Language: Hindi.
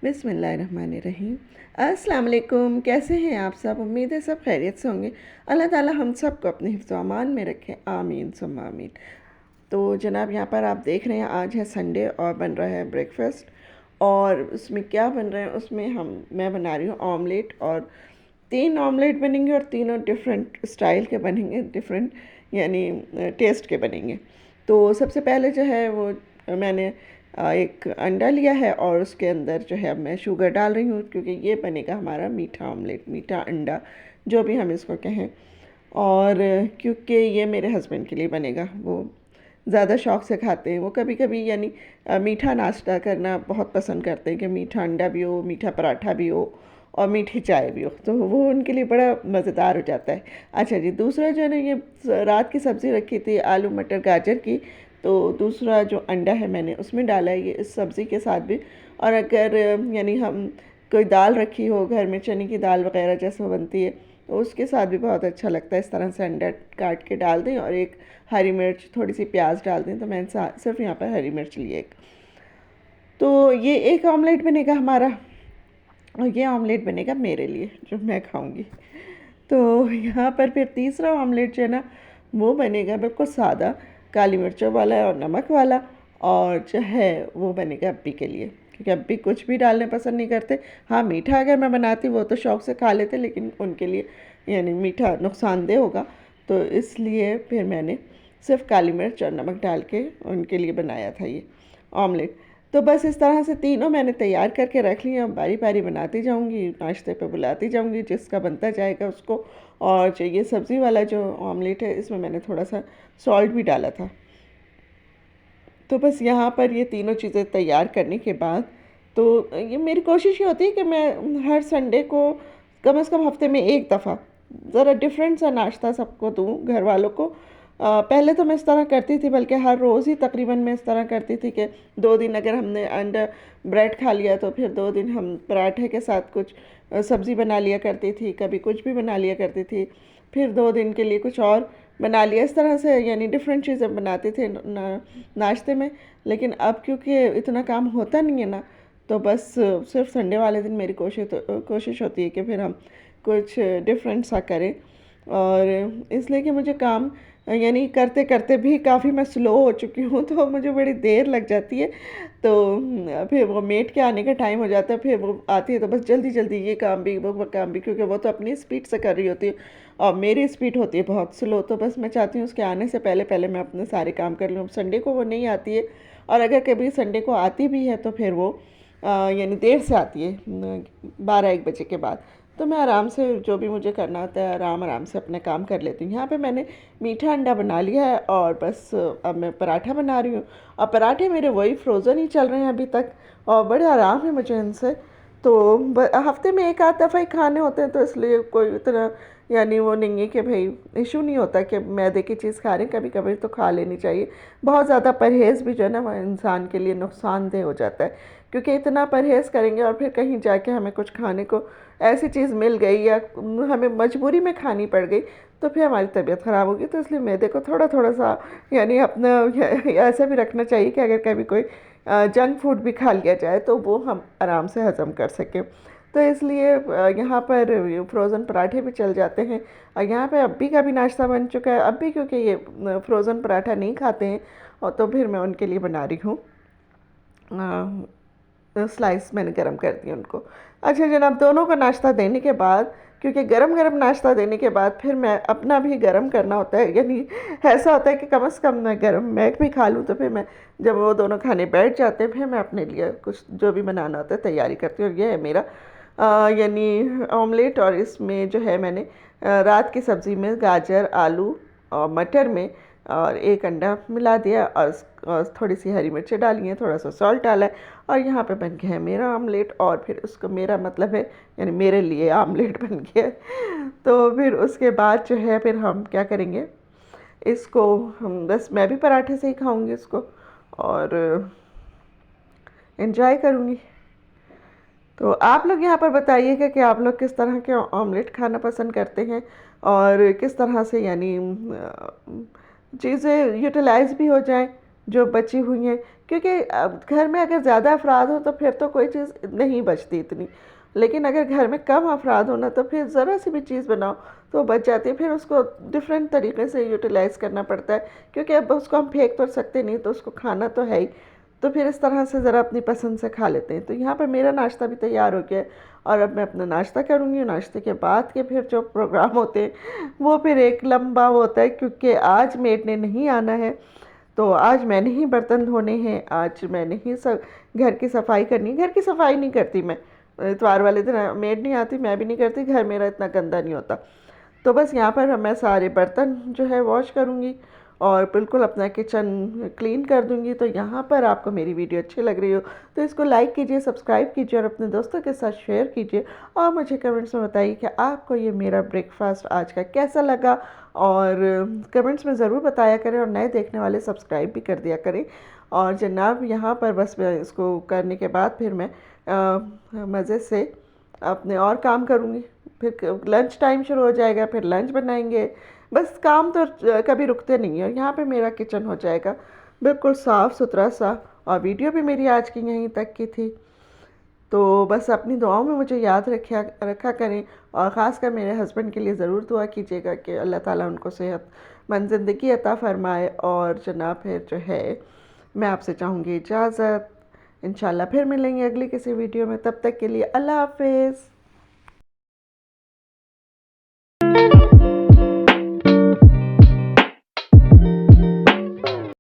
बिस्मिल्लाहिर्रहमानिर्रहीम। अस्सलाम वालेकुम। कैसे हैं आप सब? उम्मीद है सब खैरियत से होंगे। अल्लाह ताला हम सब को अपने हिफ्ज़ व अमान में रखे, आमीन सुम्मा आमीन। तो जनाब, यहाँ पर आप देख रहे हैं आज है संडे और बन रहा है ब्रेकफास्ट। और उसमें क्या बन रहा है, उसमें मैं बना रही हूँ ऑमलेट। और 3 ऑमलेट बनेंगे और तीनों डिफरेंट स्टाइल के बनेंगे, डिफरेंट यानी टेस्ट के बनेंगे। तो सबसे पहले जो है वो मैंने एक अंडा लिया है और उसके अंदर जो है अब मैं शुगर डाल रही हूँ, क्योंकि ये बनेगा हमारा मीठा ऑमलेट, मीठा अंडा, जो भी हम इसको कहें। और क्योंकि ये मेरे हस्बैंड के लिए बनेगा, वो ज़्यादा शौक़ से खाते हैं। वो कभी कभी यानी मीठा नाश्ता करना बहुत पसंद करते हैं, कि मीठा अंडा भी हो, मीठा पराठा भी हो और मीठी चाय भी हो, तो वो उनके लिए बड़ा मज़ेदार हो जाता है। अच्छा जी, दूसरा जो है ना, ये रात की सब्ज़ी रखी थी आलू मटर गाजर की, तो दूसरा जो अंडा है मैंने उसमें डाला है ये इस सब्ज़ी के साथ भी। और अगर यानी हम कोई दाल रखी हो घर में, चने की दाल वगैरह जैसे बनती है, तो उसके साथ भी बहुत अच्छा लगता है। इस तरह से अंडा काट के डाल दें और एक हरी मिर्च, थोड़ी सी प्याज डाल दें। तो मैंने सिर्फ यहाँ पर हरी मिर्च ली एक। तो ये एक ऑमलेट बनेगा हमारा, और ये ऑमलेट बनेगा मेरे लिए जो मैं खाऊंगी। तो यहाँ पर फिर तीसरा ऑमलेट जो है ना, वो बनेगा बिल्कुल सादा, काली मिर्चों वाला और नमक वाला। और जो है वो बनेगा अब्बी के लिए, क्योंकि अब्बी कुछ भी डालने पसंद नहीं करते। हाँ, मीठा अगर मैं बनाती वो तो शौक़ से खा लेते, लेकिन उनके लिए यानी मीठा नुकसानदेह होगा, तो इसलिए फिर मैंने सिर्फ काली मिर्च और नमक डाल के उनके लिए बनाया था ये ऑमलेट। तो बस इस तरह से तीनों मैंने तैयार करके रख ली हैं। अब बारी बारी बनाती जाऊंगी, नाश्ते पे बुलाती जाऊंगी जिसका बनता जाएगा उसको। और जो ये सब्ज़ी वाला जो ऑमलेट है, इसमें मैंने थोड़ा सा सॉल्ट भी डाला था। तो बस यहाँ पर ये तीनों चीज़ें तैयार करने के बाद, तो ये मेरी कोशिश ये होती है कि मैं हर संडे को कम से कम हफ्ते में एक दफ़ा ज़रा डिफरेंट सा नाश्ता सबको दूँ, घर वालों को। पहले तो मैं इस तरह करती थी, बल्कि हर रोज़ ही तकरीबन मैं इस तरह करती थी कि 2 दिन अगर हमने अंडा ब्रेड खा लिया, तो फिर 2 दिन हम पराठे के साथ कुछ सब्ज़ी बना लिया करती थी, कभी कुछ भी बना लिया करती थी। फिर 2 दिन के लिए कुछ और बना लिया, इस तरह से यानी डिफरेंट चीज़ें बनाते थे नाश्ते में। लेकिन अब क्योंकि इतना काम होता नहीं है ना, तो बस सिर्फ संडे वाले दिन मेरी कोशिश होती है कि फिर हम कुछ डिफरेंट सा करें। और इसलिए कि मुझे काम यानी करते करते भी काफ़ी मैं स्लो हो चुकी हूँ, तो मुझे बड़ी देर लग जाती है। तो फिर वो मेट के आने का टाइम हो जाता है, फिर वो आती है तो बस जल्दी जल्दी ये काम भी वो काम भी, क्योंकि वो तो अपनी स्पीड से कर रही होती है और मेरी स्पीड होती है बहुत स्लो। तो बस मैं चाहती हूँ उसके आने से पहले पहले मैं अपने सारे काम कर लूँ। संडे को वो नहीं आती है, और अगर कभी संडे को आती भी है तो फिर वो यानी देर से आती है, 12-1 बजे के बाद। तो मैं आराम से जो भी मुझे करना होता है आराम आराम से अपने काम कर लेती हूँ। यहाँ पे मैंने मीठा अंडा बना लिया है, और बस अब मैं पराठा बना रही हूँ। और पराठे मेरे वही फ्रोज़न ही चल रहे हैं अभी तक, और बड़े आराम है मुझे इनसे। तो हफ्ते में एक आध दफ़ा ही खाने होते हैं, तो इसलिए कोई इतना यानी वो नहीं है कि भाई इशू नहीं होता कि मैदे की चीज़ खा रहे हैं, कभी कभी तो खा लेनी चाहिए। बहुत ज़्यादा परहेज़ भी जो है ना, वो इंसान के लिए नुकसानदेह हो जाता है, क्योंकि इतना परहेज़ करेंगे और फिर कहीं जाके हमें कुछ खाने को ऐसी चीज़ मिल गई या हमें मजबूरी में खानी पड़ गई, तो फिर हमारी तबीयत ख़राब होगी। तो इसलिए मैदे को थोड़ा थोड़ा सा यानी अपना ऐसा भी रखना चाहिए कि अगर कभी कोई जंक फूड भी खा लिया जाए तो वो हम आराम से हज़म कर सकें। तो इसलिए यहाँ पर फ्रोज़न पराठे भी चल जाते हैं। और यहाँ पे अब्बी का भी नाश्ता बन चुका है। अब्बी क्योंकि ये फ्रोज़न पराठा नहीं खाते हैं, और तो फिर मैं उनके लिए बना रही हूँ, स्लाइस मैंने गरम कर दिया उनको। अच्छा जनाब, दोनों को नाश्ता देने के बाद, क्योंकि गरम गरम नाश्ता देने के बाद फिर मैं अपना भी गरम करना होता है, यानी ऐसा होता है कि कम से कम मैं गरम मैं भी खा लूँ। तो फिर मैं जब वो दोनों खाने बैठ जाते हैं, फिर मैं अपने लिए कुछ जो भी बनाना होता है तैयारी करती हूँ। और ये है मेरा यानी ऑमलेट। और इसमें जो है मैंने रात की सब्ज़ी में गाजर, आलू और मटर में और एक अंडा मिला दिया, और थोड़ी सी हरी मिर्चें डाली हैं, थोड़ा सा सॉल्ट डाला है, और यहाँ पे बन गया है मेरा आमलेट। और फिर उसको मेरा मतलब है यानी मेरे लिए आमलेट बन गया है। तो फिर उसके बाद जो है फिर हम क्या करेंगे, इसको हम बस मैं भी पराठे से ही खाऊंगी इसको, और एंजॉय करूँगी। तो आप लोग यहाँ पर बताइएगा कि आप लोग किस तरह के ऑमलेट खाना पसंद करते हैं, और किस तरह से यानी चीज़ें यूटिलाइज़ भी हो जाएं जो बची हुई हैं, क्योंकि घर में अगर ज़्यादा अफराद हो तो फिर तो कोई चीज़ नहीं बचती इतनी, लेकिन अगर घर में कम अफराद हो ना तो फिर ज़रा सी भी चीज़ बनाओ तो बच जाती है, फिर उसको डिफरेंट तरीके से यूटिलाइज़ करना पड़ता है, क्योंकि अब उसको हम फेंक तो सकते नहीं, तो उसको खाना तो है ही। तो फिर इस तरह से ज़रा अपनी पसंद से खा लेते हैं। तो यहाँ पर मेरा नाश्ता भी तैयार हो गया है और अब मैं अपना नाश्ता करूँगी। नाश्ते के बाद के फिर जो प्रोग्राम होते हैं वो फिर एक लंबा होता है, क्योंकि आज मेड ने नहीं आना है, तो आज मैंने ही बर्तन धोने हैं, आज मैंने ही सब घर की सफाई करनी है। घर की सफाई नहीं करती मैं, इतवार वाले दिन मेड नहीं आती, मैं भी नहीं करती, घर मेरा इतना गंदा नहीं होता। तो बस यहाँ पर मैं सारे बर्तन जो है वॉश करूँगी और बिल्कुल अपना किचन क्लीन कर दूँगी। तो यहाँ पर आपको मेरी वीडियो अच्छी लग रही हो तो इसको लाइक कीजिए, सब्सक्राइब कीजिए और अपने दोस्तों के साथ शेयर कीजिए और मुझे कमेंट्स में बताइए कि आपको ये मेरा ब्रेकफास्ट आज का कैसा लगा। और कमेंट्स में ज़रूर बताया करें और नए देखने वाले सब्सक्राइब भी कर दिया करें। और जनाब यहाँ पर बस मैं इसको करने के बाद फिर मैं मज़े से अपने और काम करूँगी। फिर लंच टाइम शुरू हो जाएगा, फिर लंच बनाएंगे। बस काम तो कभी रुकते नहीं है। और यहाँ पे मेरा किचन हो जाएगा बिल्कुल साफ़ सुथरा सा। और वीडियो भी मेरी आज की यहीं तक की थी। तो बस अपनी दुआओं में मुझे याद रखा करें और ख़ासकर मेरे हस्बैंड के लिए ज़रूर दुआ कीजिएगा कि अल्लाह ताला उनको सेहतमंद ज़िंदगी अता फ़रमाए। और जनाब फिर जो है मैं आपसे चाहूँगी इजाज़त। इंशाल्लाह फिर मिलेंगे अगली किसी वीडियो में, तब तक के लिए अल्लाह हाफ़िज़।